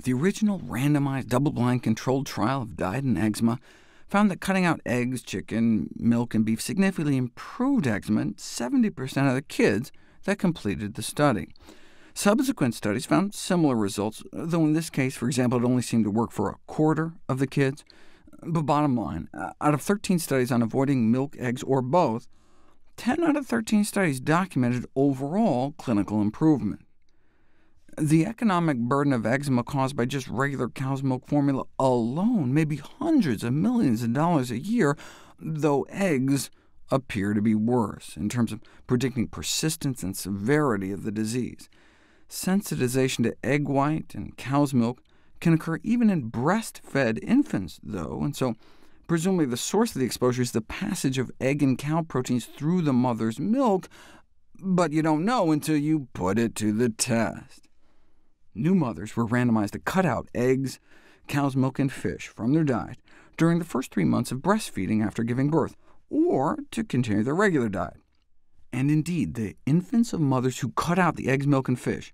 The original randomized double-blind controlled trial of diet and eczema found that cutting out eggs, chicken, milk, and beef significantly improved eczema in 70% of the kids that completed the study. Subsequent studies found similar results, though in this case, for example, it only seemed to work for a quarter of the kids. But bottom line, out of 13 studies on avoiding milk, eggs, or both, 10 out of 13 studies documented overall clinical improvement. The economic burden of eczema caused by just regular cow's milk formula alone may be hundreds of millions of dollars a year, though eggs appear to be worse in terms of predicting persistence and severity of the disease. Sensitization to egg white and cow's milk can occur even in breastfed infants, though, and so presumably the source of the exposure is the passage of egg and cow proteins through the mother's milk, but you don't know until you put it to the test. New mothers were randomized to cut out eggs, cow's milk, and fish from their diet during the first 3 months of breastfeeding after giving birth, or to continue their regular diet. And indeed, the infants of mothers who cut out the eggs, milk, and fish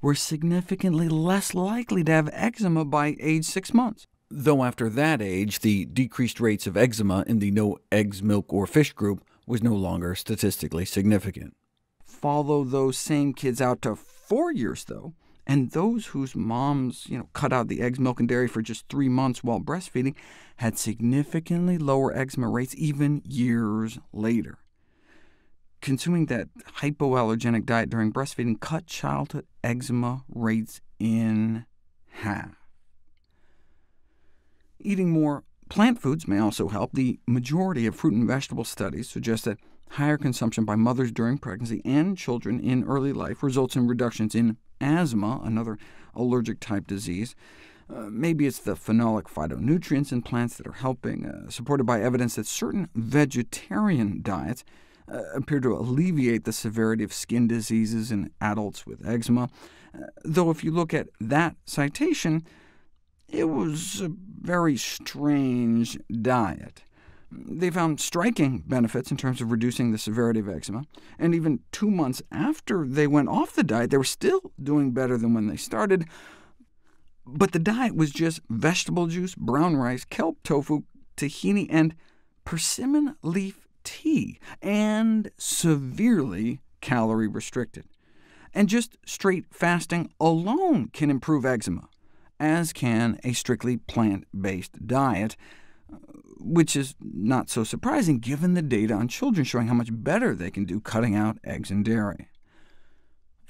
were significantly less likely to have eczema by age 6 months, though after that age, the decreased rates of eczema in the no eggs, milk, or fish group was no longer statistically significant. Follow those same kids out to 4 years, though, and those whose moms cut out the eggs, milk, and dairy for just 3 months while breastfeeding had significantly lower eczema rates even years later. Consuming that hypoallergenic diet during breastfeeding cut childhood eczema rates in half. Eating more plant foods may also help. The majority of fruit and vegetable studies suggest that higher consumption by mothers during pregnancy and children in early life results in reductions in asthma, another allergic-type disease. Maybe it's the phenolic phytonutrients in plants that are helping, supported by evidence that certain vegetarian diets appear to alleviate the severity of skin diseases in adults with eczema, though if you look at that citation, it was a very strange diet. They found striking benefits in terms of reducing the severity of eczema, and even 2 months after they went off the diet, they were still doing better than when they started. But the diet was just vegetable juice, brown rice, kelp tofu, tahini, and persimmon leaf tea, and severely calorie-restricted. And just straight fasting alone can improve eczema, as can a strictly plant-based diet, which is not so surprising given the data on children showing how much better they can do cutting out eggs and dairy.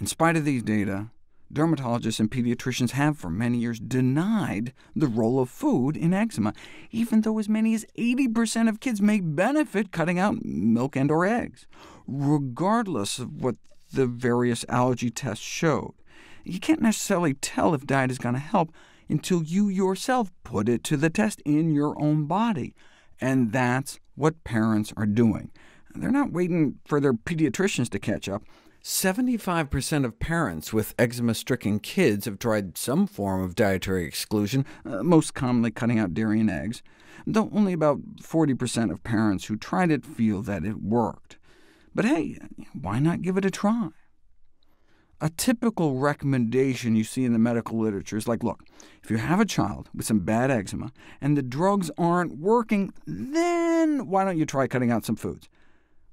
In spite of these data, dermatologists and pediatricians have for many years denied the role of food in eczema, even though as many as 80% of kids may benefit cutting out milk and or eggs, regardless of what the various allergy tests showed. You can't necessarily tell if diet is going to help until you yourself put it to the test in your own body, and that's what parents are doing. They're not waiting for their pediatricians to catch up. 75% of parents with eczema-stricken kids have tried some form of dietary exclusion, most commonly cutting out dairy and eggs, though only about 40% of parents who tried it feel that it worked. But hey, why not give it a try? A typical recommendation you see in the medical literature is like, look, if you have a child with some bad eczema and the drugs aren't working, then why don't you try cutting out some foods?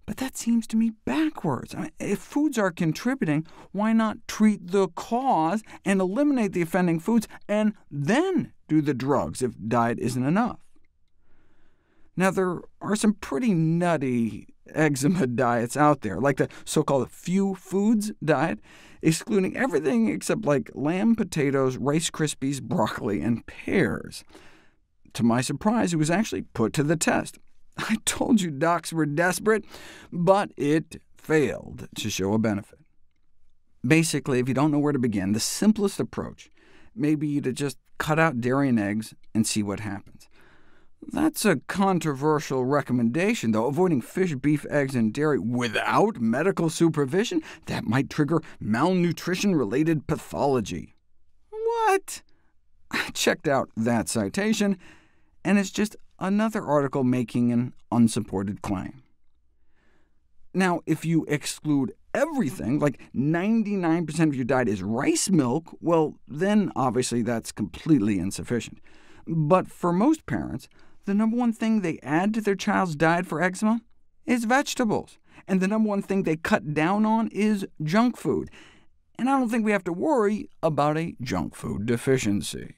But that seems to me backwards. If foods are contributing, why not treat the cause and eliminate the offending foods, and then do the drugs if diet isn't enough? Now, there are some pretty nutty eczema diets out there, like the so-called few foods diet, excluding everything except like lamb, potatoes, Rice Krispies, broccoli, and pears. To my surprise, it was actually put to the test. I told you docs were desperate, but it failed to show a benefit. Basically, if you don't know where to begin, the simplest approach may be to just cut out dairy and eggs and see what happens. That's a controversial recommendation, though. Avoiding fish, beef, eggs, and dairy without medical supervision, that might trigger malnutrition-related pathology. What? I checked out that citation, and it's just another article making an unsupported claim. Now, if you exclude everything, like 99% of your diet is rice milk, well, then obviously that's completely insufficient. But for most parents, the number one thing they add to their child's diet for eczema is vegetables, and the number one thing they cut down on is junk food. And I don't think we have to worry about a junk food deficiency.